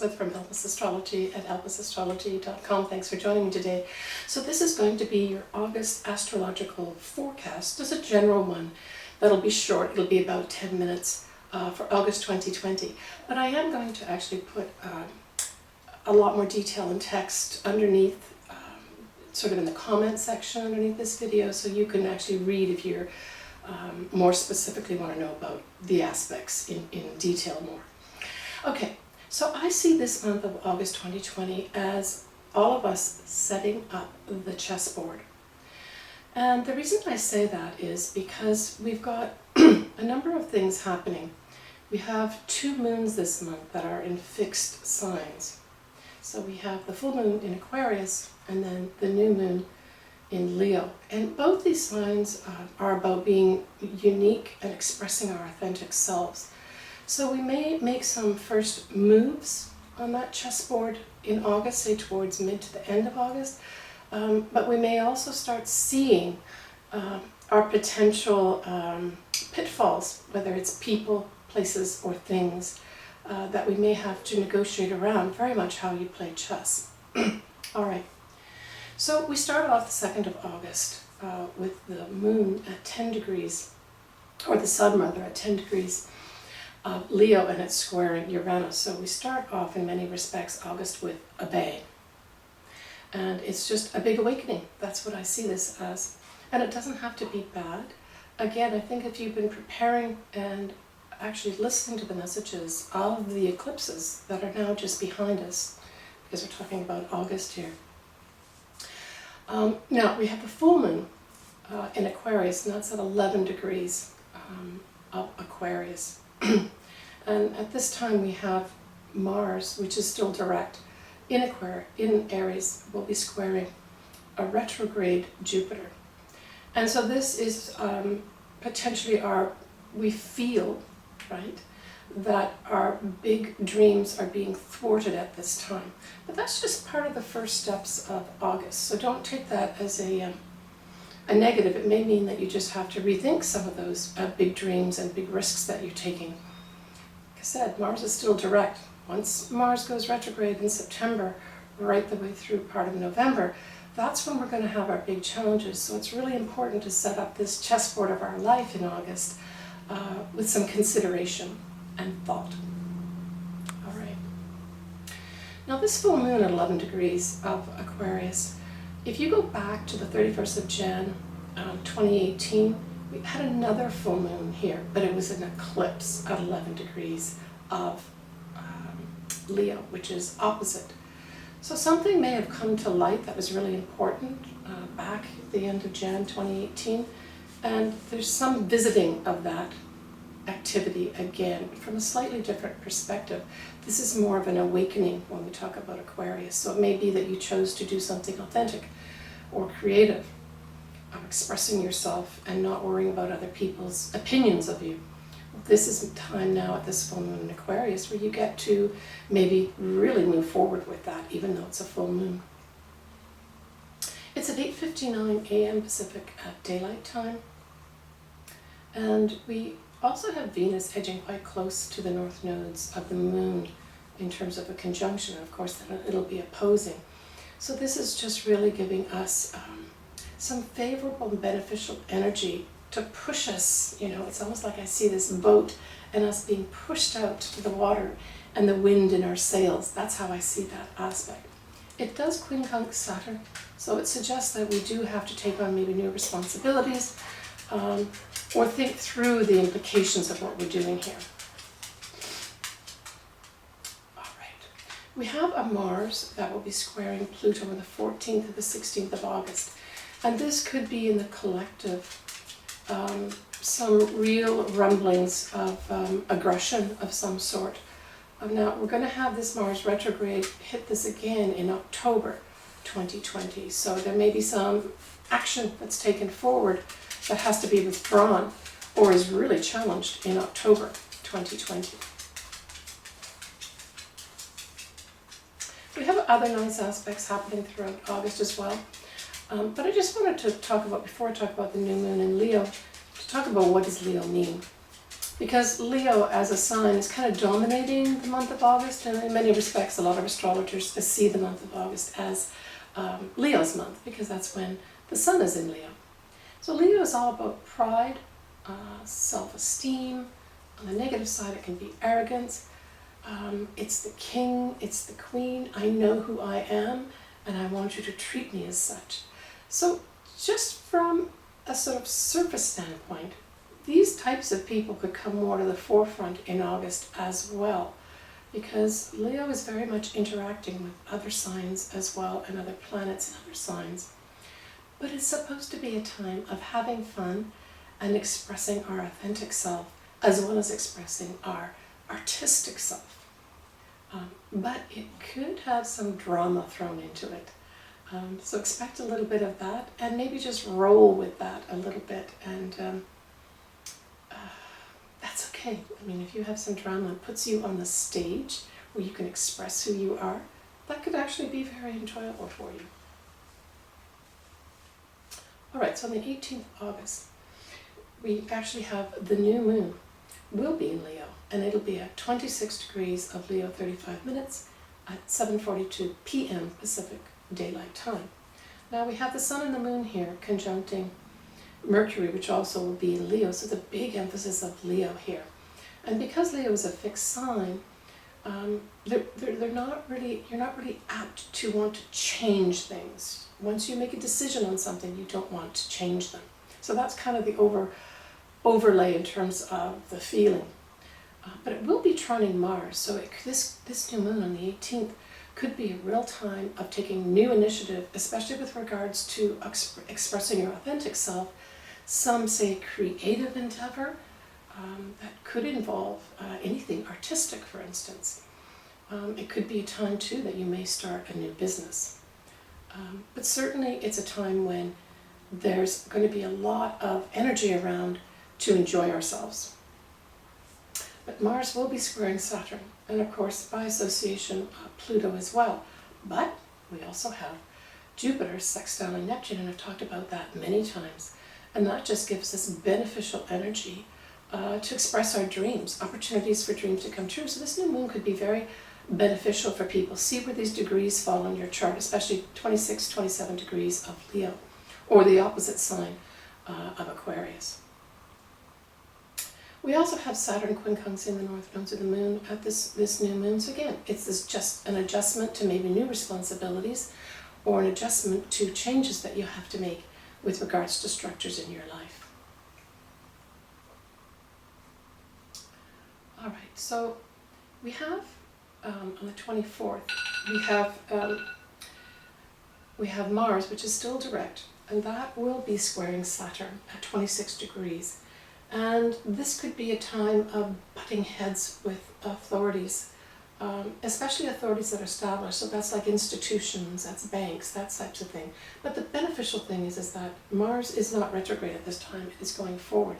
Elizabeth from Elvis Astrology at elvisastrology.com. Thanks for joining me today. So this is going to be your August astrological forecast. Just a general one that'll be short. It'll be about 10 minutes for August 2020. But I am going to actually put a lot more detail and text underneath, sort of in the comment section underneath this video, so you can actually read if you're more specifically want to know about the aspects in detail more. Okay, so I see this month of August 2020 as all of us setting up the chessboard. And the reason I say that is because we've got a number of things happening. We have 2 moons this month that are in fixed signs. So we have the full moon in Aquarius and then the new moon in Leo. And both these signs are about being unique and expressing our authentic selves. So we may make some first moves on that chessboard in August, say towards mid to the end of August. But we may also start seeing our potential pitfalls, whether it's people, places, or things that we may have to negotiate around, very much how you play chess. All right. So we start off the 2nd of August with the moon at 10 degrees, or the sun rather, at 10 degrees of Leo, and it's squaring Uranus. So we start off in many respects August with a bang. And it's just a big awakening. That's what I see this as. And it doesn't have to be bad. Again, I think if you've been preparing and actually listening to the messages of the eclipses that are now just behind us, because we're talking about August here. Now, we have the full moon in Aquarius, and that's at 11 degrees of Aquarius. And at this time we have Mars, which is still direct, in Aries, will be squaring a retrograde Jupiter. And so this is potentially we feel, right, that our big dreams are being thwarted at this time. But that's just part of the first steps of August. So don't take that as a negative. It may mean that you just have to rethink some of those big dreams and big risks that you're taking. Like I said, Mars is still direct. Once Mars goes retrograde in September, right the way through part of November, that's when we're going to have our big challenges. So it's really important to set up this chessboard of our life in August with some consideration and thought. All right. Now this full moon at 11 degrees of Aquarius, if you go back to the 31st of Jan 2018, we had another full moon here, but it was an eclipse at 11 degrees of Leo, which is opposite. So something may have come to light that was really important back at the end of Jan 2018, and there's some visiting of that activity again from a slightly different perspective. This is more of an awakening when we talk about Aquarius. So it may be that you chose to do something authentic or creative, expressing yourself and not worrying about other people's opinions of you. This is time now at this full moon in Aquarius where you get to maybe really move forward with that, even though it's a full moon. It's at 8:59 a.m. Pacific at daylight time, and we also have Venus edging quite close to the north nodes of the moon in terms of a conjunction. Of course, then it'll be opposing. So this is just really giving us some favorable and beneficial energy to push us. You know, it's almost like I see this boat and us being pushed out to the water and the wind in our sails. That's how I see that aspect. It does quincunx Saturn, so it suggests that we do have to take on maybe new responsibilities, or think through the implications of what we're doing here. All right. We have a Mars that will be squaring Pluto on the 14th to the 16th of August. And this could be in the collective, some real rumblings of aggression of some sort. Now, we're going to have this Mars retrograde hit this again in October 2020. So there may be some action that's taken forward that has to be withdrawn or is really challenged in October 2020. We have other nice aspects happening throughout August as well. But I just wanted to talk about, before I talk about the new moon in Leo, to talk about what does Leo mean. because Leo as a sign is kind of dominating the month of August, and in many respects a lot of astrologers see the month of August as Leo's month, because that's when the sun is in Leo. So Leo is all about pride, self-esteem. On the negative side it can be arrogance. It's the king, it's the queen. I know who I am and I want you to treat me as such. So just from a sort of surface standpoint, these types of people could come more to the forefront in August as well, because Leo is very much interacting with other signs as well, and other planets and other signs. But it's supposed to be a time of having fun and expressing our authentic self, as well as expressing our artistic self. But it could have some drama thrown into it. So expect a little bit of that, and maybe just roll with that a little bit, and that's okay. I mean, if you have some drama, it puts you on the stage where you can express who you are. That could actually be very enjoyable for you. Alright, so on the 18th of August, we actually have the new moon will be in Leo, and it'll be at 26 degrees of Leo 35 minutes at 7:42 p.m. Pacific Daylight Time. Now we have the sun and the moon here conjuncting Mercury, which also will be in Leo, so the big emphasis of Leo here. And because Leo is a fixed sign, you're not really apt to want to change things. Once you make a decision on something, you don't want to change them. So that's kind of the overlay in terms of the feeling. But it will be trining Mars, so this new moon on the 18th could be a real time of taking new initiative, especially with regards to expressing your authentic self. Some say creative endeavor that could involve anything artistic, for instance. It could be a time too that you may start a new business. But certainly it's a time when there's going to be a lot of energy around to enjoy ourselves. But Mars will be squaring Saturn, and of course by association Pluto as well. But we also have Jupiter sextiling Neptune, and I've talked about that many times. And that just gives us beneficial energy to express our dreams, opportunities for dreams to come true. So this new moon could be very beneficial for people. See where these degrees fall on your chart, especially 26, 27 degrees of Leo, or the opposite sign of Aquarius. We also have Saturn quincunx in the north nodes of the moon at this new moon. So again, it's just an adjustment to maybe new responsibilities, or an adjustment to changes that you have to make with regards to structures in your life. All right, so we have on the 24th, we have Mars, which is still direct, and that will be squaring Saturn at 26 degrees. And this could be a time of butting heads with authorities, especially authorities that are established. So that's like institutions, that's banks, that types of thing. But the beneficial thing is that Mars is not retrograde at this time, it is going forward.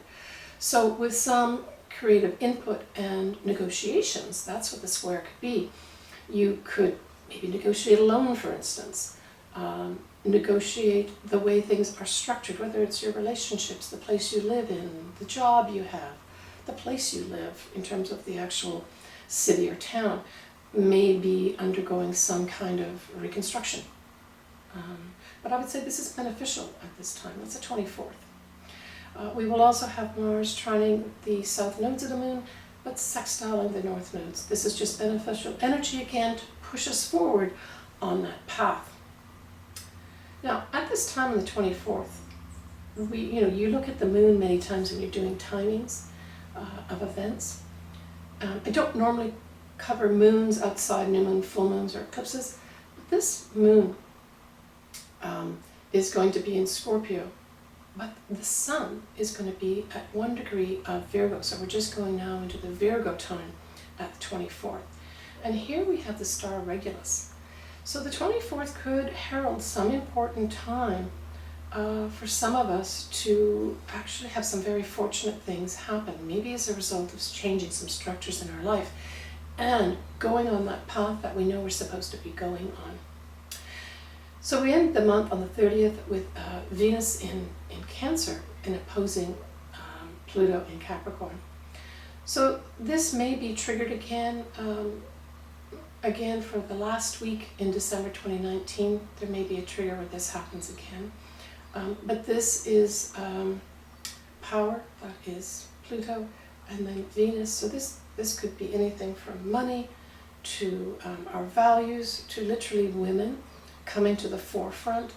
So with some creative input and negotiations, that's what the square could be. You could maybe negotiate a loan, for instance. Negotiate the way things are structured, whether it's your relationships, the place you live in, the job you have, the place you live in terms of the actual city or town may be undergoing some kind of reconstruction. But I would say this is beneficial at this time. That's the 24th. We will also have Mars trining the south nodes of the moon, but sextiling the north nodes. This is just beneficial energy again to push us forward on that path. Now, at this time on the 24th, you look at the moon many times when you're doing timings of events. I don't normally cover moons outside new moon, full moons, or eclipses, but this moon is going to be in Scorpio, but the sun is going to be at 1 degree of Virgo, so we're just going now into the Virgo time at the 24th. And here we have the star Regulus. So the 24th could herald some important time for some of us to actually have some very fortunate things happen, maybe as a result of changing some structures in our life and going on that path that we know we're supposed to be going on. So we end the month on the 30th with Venus in Cancer and opposing Pluto in Capricorn. So this may be triggered again, again for the last week in December 2019. There may be a trigger where this happens again. But this is power, that is Pluto, and then Venus. So this could be anything from money to our values, to literally women coming to the forefront,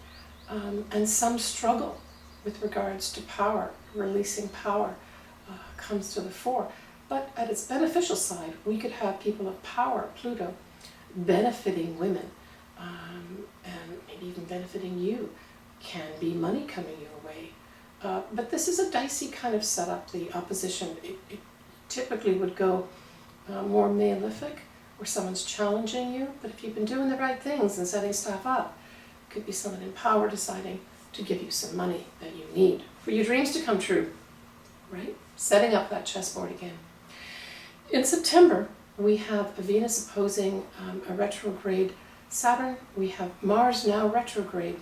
and some struggle with regards to power, releasing power comes to the fore. But at its beneficial side, we could have people of power, Pluto, benefiting women, and maybe even benefiting you. Can be money coming your way. But this is a dicey kind of setup, the opposition. It typically would go more malefic, where someone's challenging you, but if you've been doing the right things and setting stuff up, it could be someone in power deciding to give you some money that you need for your dreams to come true, right? Setting up that chessboard again. In September, we have Venus opposing a retrograde Saturn. We have Mars now retrograde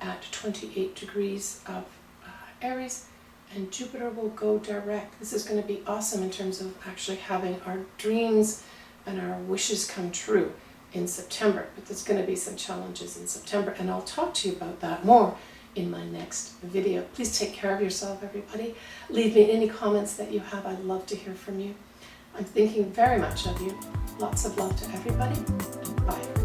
at 28 degrees of Aries, and Jupiter will go direct. This is going to be awesome in terms of actually having our dreams and our wishes come true in September, but there's going to be some challenges in September, and I'll talk to you about that more in my next video. Please take care of yourself, everybody. Leave me any comments that you have. I'd love to hear from you. I'm thinking very much of you. Lots of love to everybody. Bye.